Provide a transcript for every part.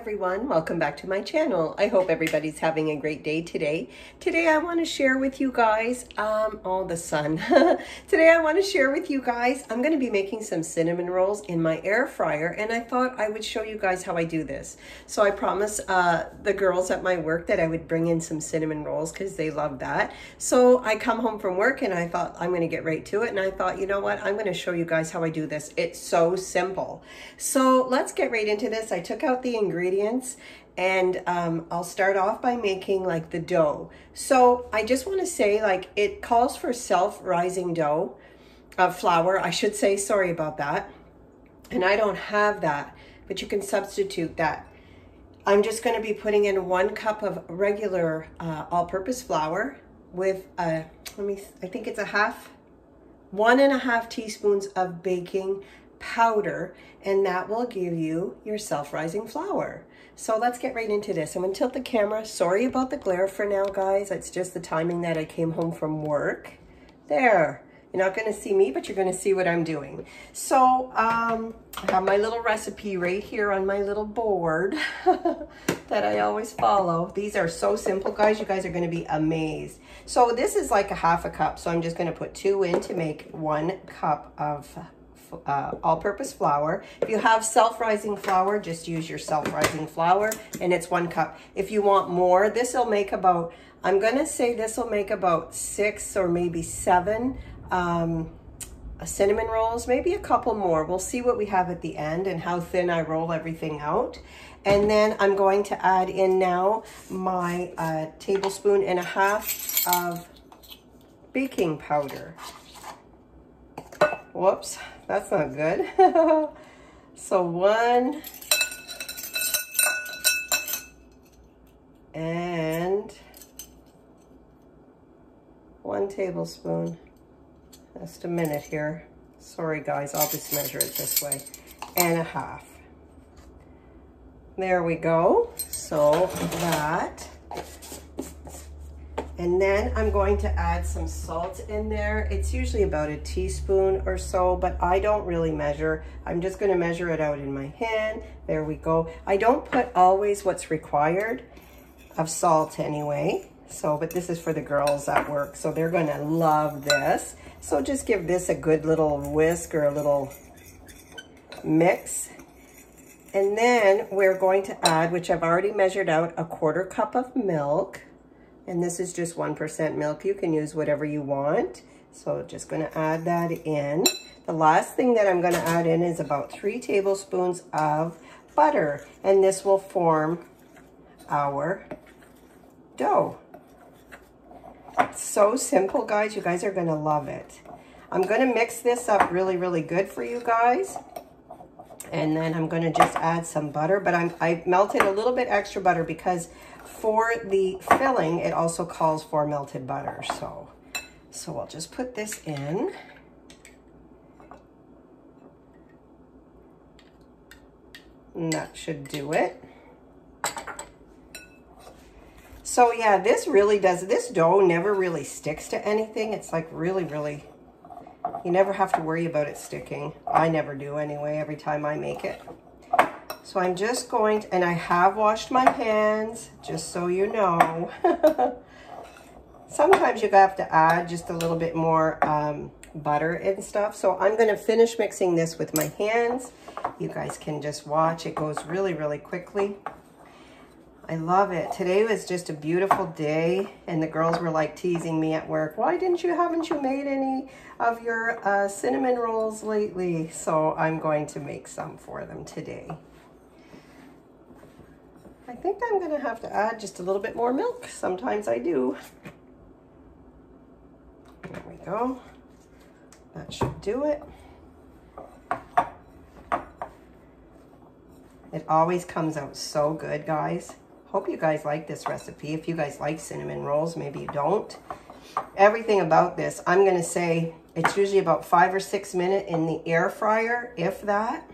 everyone, welcome back to my channel. I hope everybody's having a great day today. Today I want to share with you guys, oh the sun. Today I want to share with you guys, I'm going to be making some cinnamon rolls in my air fryer, and I thought I would show you guys how I do this. So I promised the girls at my work that I would bring in some cinnamon rolls because they love that. So I come home from work and I thought I'm going to get right to it, and I thought, you know what, I'm going to show you guys how I do this. It's so simple. So let's get right into this. I took out the ingredients, and I'll start off by making like the dough. So I just want to say, like, it calls for self-rising dough, flour, I should say, sorry about that. And I don't have that, but you can substitute that. I'm just going to be putting in 1 cup of regular all-purpose flour with I think it's 1.5 teaspoons of baking powder, and that will give you your self-rising flour. So let's get right into this. I'm gonna tilt the camera. Sorry about the glare for now, guys. It's just the timing that I came home from work. There. You're not gonna see me, but you're gonna see what I'm doing. So I have my little recipe right here on my little board that I always follow. These are so simple, guys. You guys are gonna be amazed. So this is like 1/2 cup. So I'm just gonna put 2 in to make 1 cup of all-purpose flour. If you have self-rising flour, just use your self-rising flour, and it's 1 cup. If you want more, this will make about, I'm gonna say this will make about 6 or maybe 7 cinnamon rolls, maybe a couple more. We'll see what we have at the end and how thin I roll everything out. And then I'm going to add in now my 1.5 tablespoons of baking powder. Whoops, that's not good. So 1 and 1 tablespoon. Just a minute here. Sorry guys, I'll just measure it this way. And 1/2. There we go. So that. And then I'm going to add some salt in there. It's usually about 1 teaspoon or so, but I don't really measure. I'm just going to measure it out in my hand. There we go. I don't put always what's required of salt anyway. So, but this is for the girls at work, so they're going to love this. So just give this a good little whisk or a little mix. And then we're going to add, which I've already measured out, 1/4 cup of milk. And this is just 1% milk. You can use whatever you want. So just gonna add that in. The last thing that I'm gonna add in is about 3 tablespoons of butter. And this will form our dough. It's so simple, guys. You guys are gonna love it. I'm gonna mix this up really, really good for you guys. And then I'm gonna just add some butter, but I melted a little bit extra butter because for the filling, it also calls for melted butter. So I'll just put this in. And that should do it. So yeah, this really does, this dough never really sticks to anything. It's like really, really, you never have to worry about it sticking. I never do anyway, every time I make it. So I'm just going to, and I have washed my hands, just so you know. Sometimes you have to add just a little bit more butter and stuff. So I'm going to finish mixing this with my hands. You guys can just watch. It goes really, really quickly. I love it. Today was just a beautiful day, and the girls were like teasing me at work. Why haven't you made any of your cinnamon rolls lately? So I'm going to make some for them today. I think I'm gonna have to add just a little bit more milk. Sometimes I do. There we go. That should do it. It always comes out so good, guys. Hope you guys like this recipe. If you guys like cinnamon rolls, maybe you don't. Everything about this, I'm gonna say it's usually about 5 or 6 minutes in the air fryer, if that.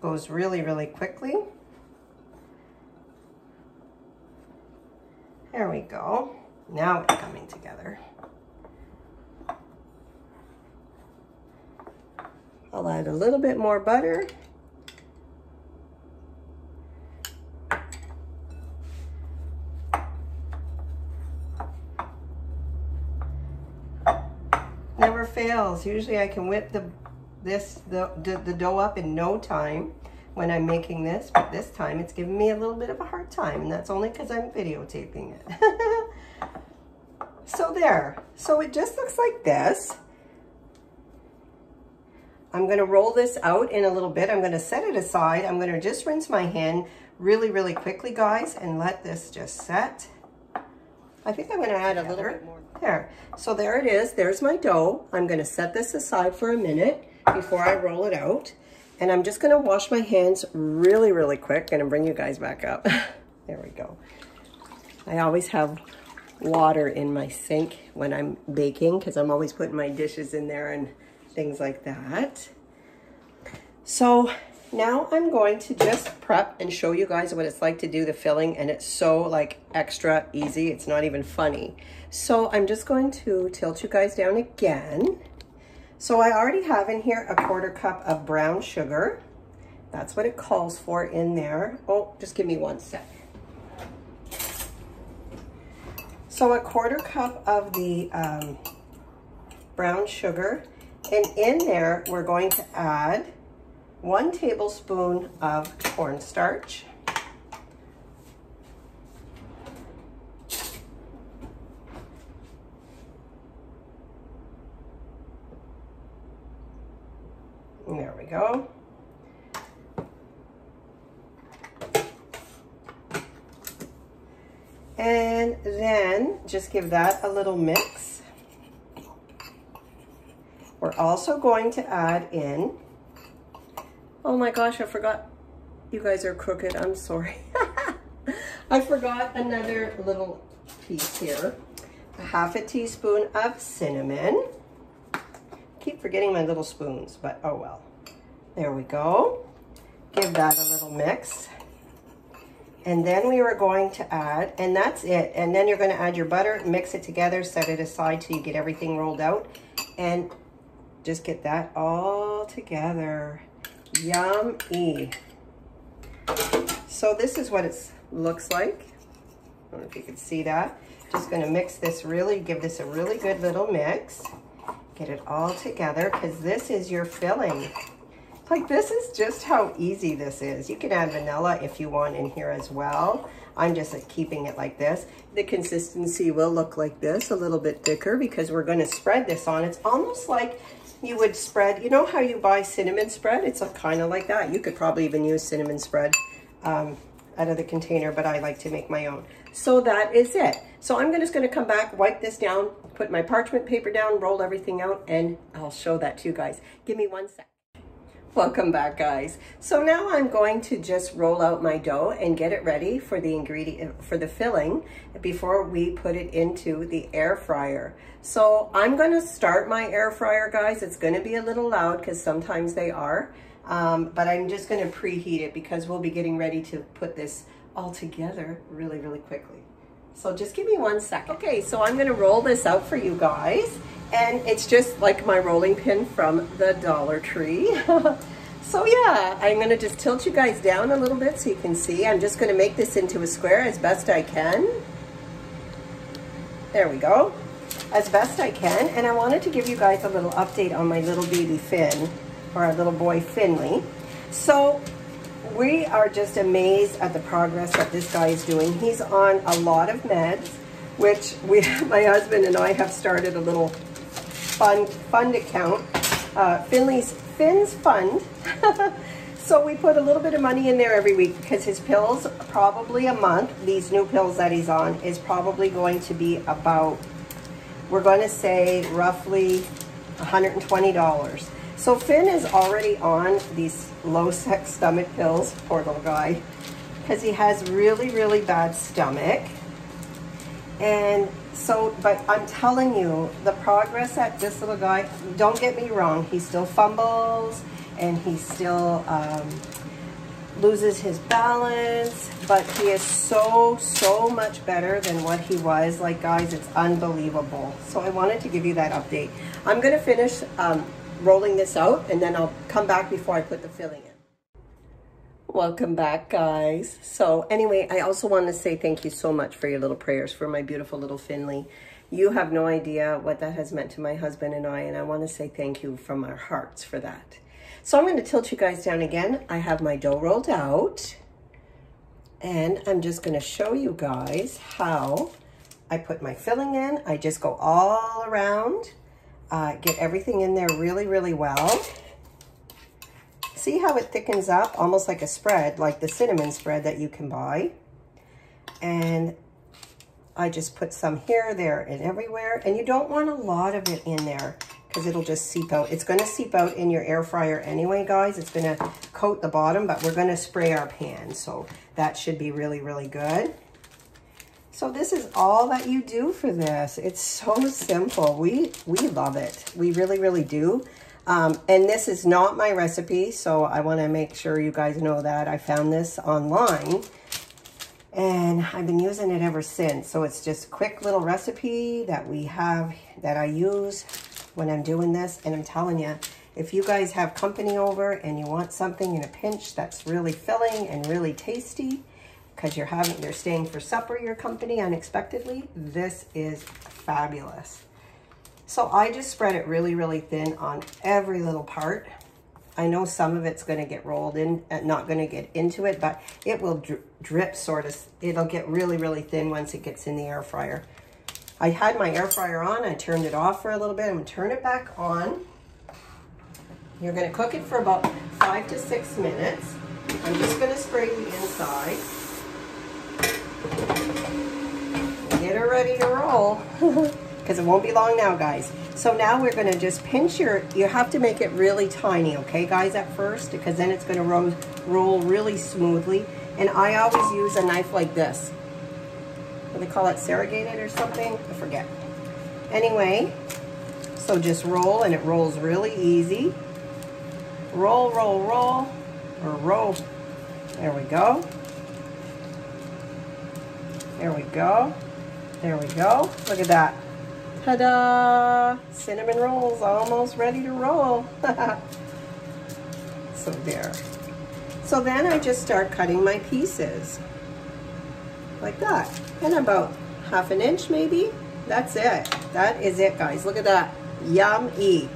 Goes really, really quickly. There we go. Now it's coming together. I'll add a little bit more butter. never fails. Usually I can whip the dough up in no time when I'm making this, but this time it's giving me a little bit of a hard time, and that's only because I'm videotaping it. So there. So it just looks like this. I'm going to roll this out in a little bit. I'm going to set it aside. I'm going to just rinse my hand really, really quickly, guys, and let this just set. I think I'm going to add a little bit more. There. So there it is. There's my dough. I'm going to set this aside for a minute before I roll it out. And I'm just going to wash my hands really, really quick. Going to bring you guys back up. There we go. I always have water in my sink when I'm baking because I'm always putting my dishes in there and things like that. So now I'm going to just prep and show you guys what it's like to do the filling, and it's so like extra easy. It's not even funny. So I'm just going to tilt you guys down again. So I already have in here a 1/4 cup of brown sugar. That's what it calls for in there. Oh, just give me one sec. So a 1/4 cup of the brown sugar. And in there, we're going to add 1 tablespoon of cornstarch. And there we go. And then just give that a little mix. We're also going to add in, oh my gosh, I forgot. You guys are crooked, I'm sorry. I forgot another little piece here. A 1/2 teaspoon of cinnamon. Keep forgetting my little spoons, but oh well. There we go. Give that a little mix. And then we are going to add, and that's it. And then you're going to add your butter, mix it together, set it aside till you get everything rolled out. And just get that all together. Yummy. So this is what it looks like. I don't know if you can see that. Just going to mix this really, give this a really good little mix. Get it all together because this is your filling. Like, this is just how easy this is. You can add vanilla if you want in here as well. I'm just keeping it like this. The consistency will look like this, a little bit thicker, because we're going to spread this on. It's almost like you would spread, you know how you buy cinnamon spread? It's kind of like that. You could probably even use cinnamon spread out of the container, but I like to make my own. So that is it. So I'm just going to come back, wipe this down, put my parchment paper down, roll everything out, and I'll show that to you guys. Give me 1 sec. Welcome back, guys. So now I'm going to just roll out my dough and get it ready for the ingredient, for the filling, before we put it into the air fryer. So I'm going to start my air fryer, guys. It's going to be a little loud because sometimes they are, but I'm just going to preheat it because we'll be getting ready to put this all together really, really quickly. So just give me 1 second. Okay, so I'm going to roll this out for you guys. And it's just like my rolling pin from the Dollar Tree. So yeah, I'm going to just tilt you guys down a little bit so you can see. I'm just going to make this into a square as best I can. There we go. As best I can. And I wanted to give you guys a little update on my little baby Finn, or our little boy Finley. So we are just amazed at the progress that this guy is doing. He's on a lot of meds, which my husband and I have started a little fund account, Finn's Fund. So we put a little bit of money in there every week because his pills, probably a month, these new pills that he's on, is probably going to be about, we're going to say roughly $120. So Finn is already on these low sex stomach pills, poor little guy, because he has really, really bad stomach. And so, but I'm telling you, the progress that this little guy, don't get me wrong, he still fumbles and he still loses his balance, but he is so much better than what he was. Like, guys, it's unbelievable. So I wanted to give you that update. I'm going to finish rolling this out, and then I'll come back before I put the filling in. Welcome back, guys. So anyway, I also want to say thank you so much for your little prayers for my beautiful little Finley. You have no idea what that has meant to my husband and I want to say thank you from our hearts for that. So I'm going to tilt you guys down again. I have my dough rolled out, and I'm just going to show you guys how I put my filling in. I just go all around, get everything in there really, really well. See how it thickens up, almost like a spread, like the cinnamon spread that you can buy. And I just put some here, there, and everywhere. And you don't want a lot of it in there because it'll just seep out. It's going to seep out in your air fryer anyway, guys. It's going to coat the bottom, but we're going to spray our pan. So that should be really, really good. So this is all that you do for this. It's so simple. We love it. We really, really do. And this is not my recipe, so I want to make sure you guys know that. I found this online, and I've been using it ever since. So it's just a quick little recipe that we have, that I use when I'm doing this. And I'm telling you, if you guys have company over and you want something in a pinch that's really filling and really tasty, because you're staying for supper, your company, unexpectedly, this is fabulous. So I just spread it really, really thin on every little part. I know some of it's going to get rolled in, not going to get into it, but it will drip sort of. It'll get really, really thin once it gets in the air fryer. I had my air fryer on. I turned it off for a little bit. I'm going to turn it back on. You're going to cook it for about 5 to 6 minutes. I'm just going to spray the inside. Get her ready to roll. Because it won't be long now, guys. So now we're going to just pinch you have to make it really tiny, okay, guys, at first, because then it's going to roll really smoothly. And I always use a knife like this. What do they call it, serrated or something? I forget. Anyway, so just roll, and it rolls really easy. Roll, roll, roll, or roll. There we go. There we go. There we go. Look at that. Ta-da! Cinnamon rolls almost ready to roll. So there. So then I just start cutting my pieces. Like that. And about 1/2 inch maybe. That's it. That is it, guys. Look at that. Yummy.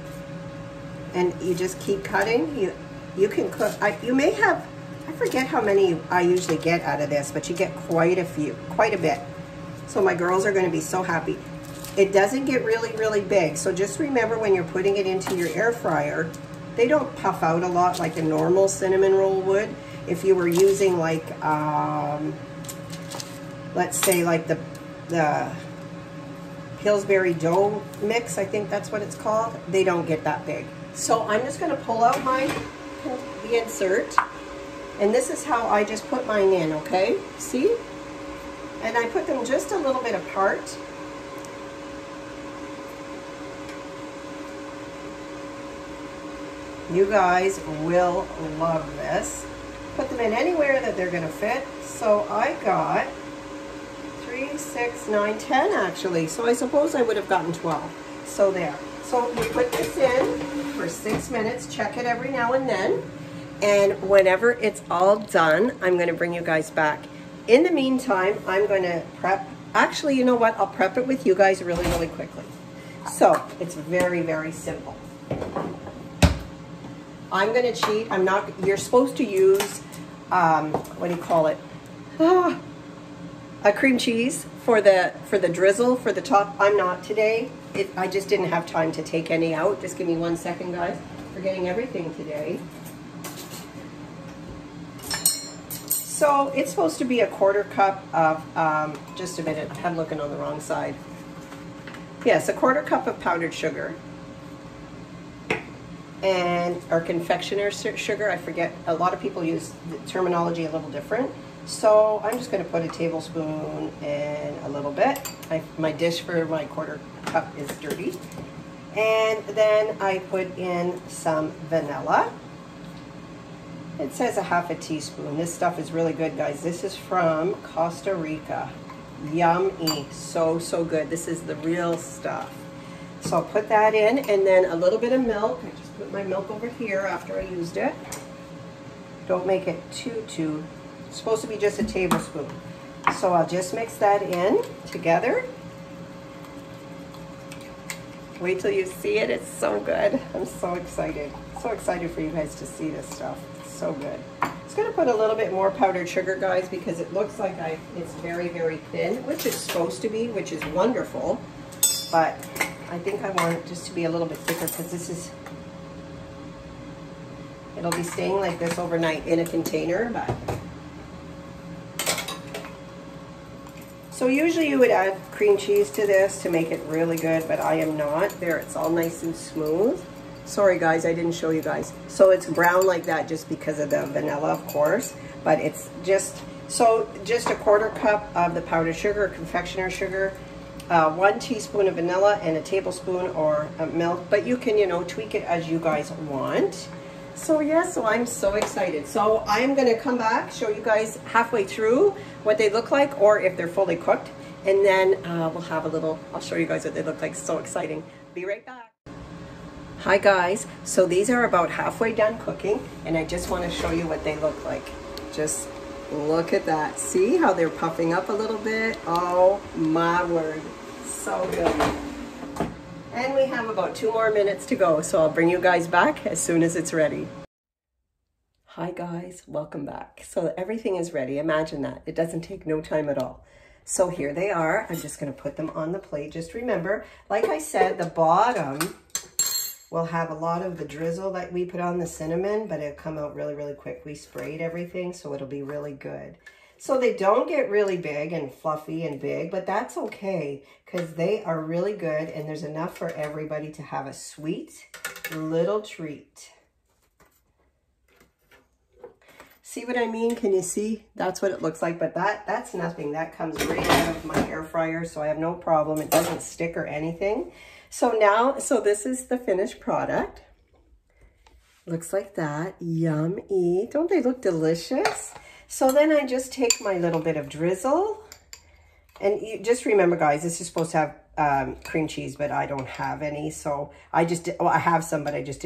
And you just keep cutting. You can cook. You may have, I forget how many I usually get out of this, but you get quite a bit. So my girls are going to be so happy. It doesn't get really, really big. So just remember, when you're putting it into your air fryer, they don't puff out a lot like a normal cinnamon roll would. If you were using like, let's say like the Pillsbury dough mix, I think that's what it's called. They don't get that big. So I'm just going to pull out the insert. And this is how I just put mine in, okay? See? And I put them just a little bit apart. You guys will love this. Put them in anywhere that they're going to fit. So I got 3, 6, 9, 10 actually. So I suppose I would have gotten 12. So there. So we put this in for 6 minutes. Check it every now and then. And whenever it's all done, I'm going to bring you guys back. In the meantime, I'm going to prep. Actually, you know what? I'll prep it with you guys really, really quickly. So it's very, very simple. I'm going to cheat. You're supposed to use, what do you call it? A cream cheese for the drizzle, for the top. I'm not today. I just didn't have time to take any out. Just give me 1 second, guys. We're getting everything today. So it's supposed to be a 1/4 cup of, just a minute, I'm looking on the wrong side. Yes, a 1/4 cup of powdered sugar. And our confectioner's sugar, I forget, a lot of people use the terminology a little different. So I'm just going to put a tablespoon and a little bit. My dish for my 1/4 cup is dirty. And then I put in some vanilla. It says a 1/2 teaspoon. This stuff is really good, guys. This is from Costa Rica. Yummy. So, so good. This is the real stuff. So I'll put that in, and then a little bit of milk. I just put my milk over here after I used it. Don't make it too. It's supposed to be just a tablespoon. So I'll just mix that in together. Wait till you see it. It's so good. I'm so excited. So excited for you guys to see this stuff. It's so good. Just gonna put a little bit more powdered sugar, guys, because it looks like it's very, very thin, which it's supposed to be, which is wonderful. But I think I want it just to be a little bit thicker because it'll be staying like this overnight in a container. But so usually you would add cream cheese to this to make it really good, but I am not. There, it's all nice and smooth. Sorry guys, I didn't show you guys. So it's brown like that just because of the vanilla, of course, but it's just a 1/4 cup of the powdered sugar, confectioner sugar, 1 teaspoon of vanilla, and a tablespoon or milk, but you can, you know, tweak it as you guys want. So yeah, so I'm so excited. So I'm gonna come back, show you guys halfway through what they look like, or if they're fully cooked, and then we'll have a little, I'll show you guys what they look like. So exciting. Be right back. Hi guys, so these are about halfway done cooking, and I just want to show you what they look like. Just look at that. See how they're puffing up a little bit? Oh my word, so good. And we have about 2 more minutes to go, so I'll bring you guys back as soon as it's ready. Hi guys, welcome back. So everything is ready. Imagine that. It doesn't take no time at all. So here they are. I'm just going to put them on the plate. Just remember, like I said, the bottom will have a lot of the drizzle that we put on the cinnamon, but it'll come out really, really quick. We sprayed everything, so it'll be really good. So they don't get really big and fluffy and big, but that's okay because they are really good, and there's enough for everybody to have a sweet little treat. See what I mean? Can you see? That's what it looks like, but that's nothing. That comes right out of my air fryer, so I have no problem. It doesn't stick or anything. So now, so this is the finished product. Looks like that. Yummy. Don't they look delicious? So then I just take my little bit of drizzle. And you just remember, guys, this is supposed to have cream cheese, but I don't have any. So I just, well, I have some, but I just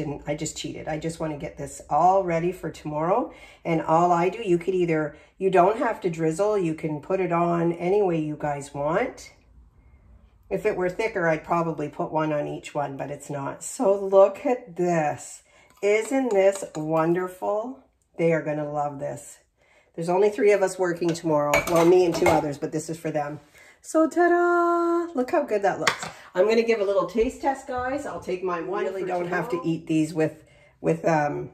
cheated. I just want to get this all ready for tomorrow. And all I do, you could either, you don't have to drizzle. You can put it on any way you guys want. If it were thicker, I'd probably put one on each one, but it's not. So look at this. Isn't this wonderful? They are going to love this. There's only 3 of us working tomorrow. Well, me and 2 others, but this is for them. So ta-da! Look how good that looks. I'm going to give a little taste test, guys. I'll take my one. You really don't have to eat these with a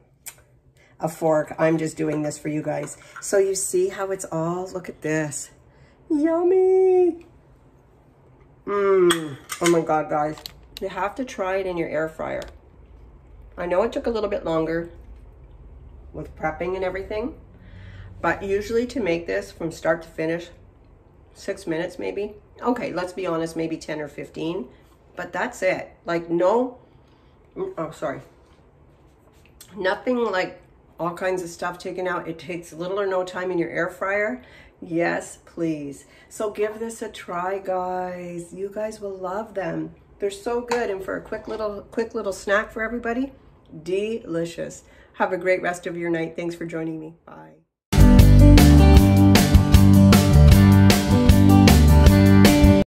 fork. I'm just doing this for you guys. So you see how it's all, look at this. Yummy! Oh my God, guys. You have to try it in your air fryer. I know it took a little bit longer with prepping and everything, but usually to make this from start to finish, 6 minutes maybe. Okay, let's be honest, maybe 10 or 15, but that's it. Like no, oh, sorry. Nothing like all kinds of stuff taken out. It takes little or no time in your air fryer. Yes, please. So give this a try, guys. You guys will love them. They're so good, and for a quick little snack for everybody, delicious. Have a great rest of your night. Thanks for joining me. Bye.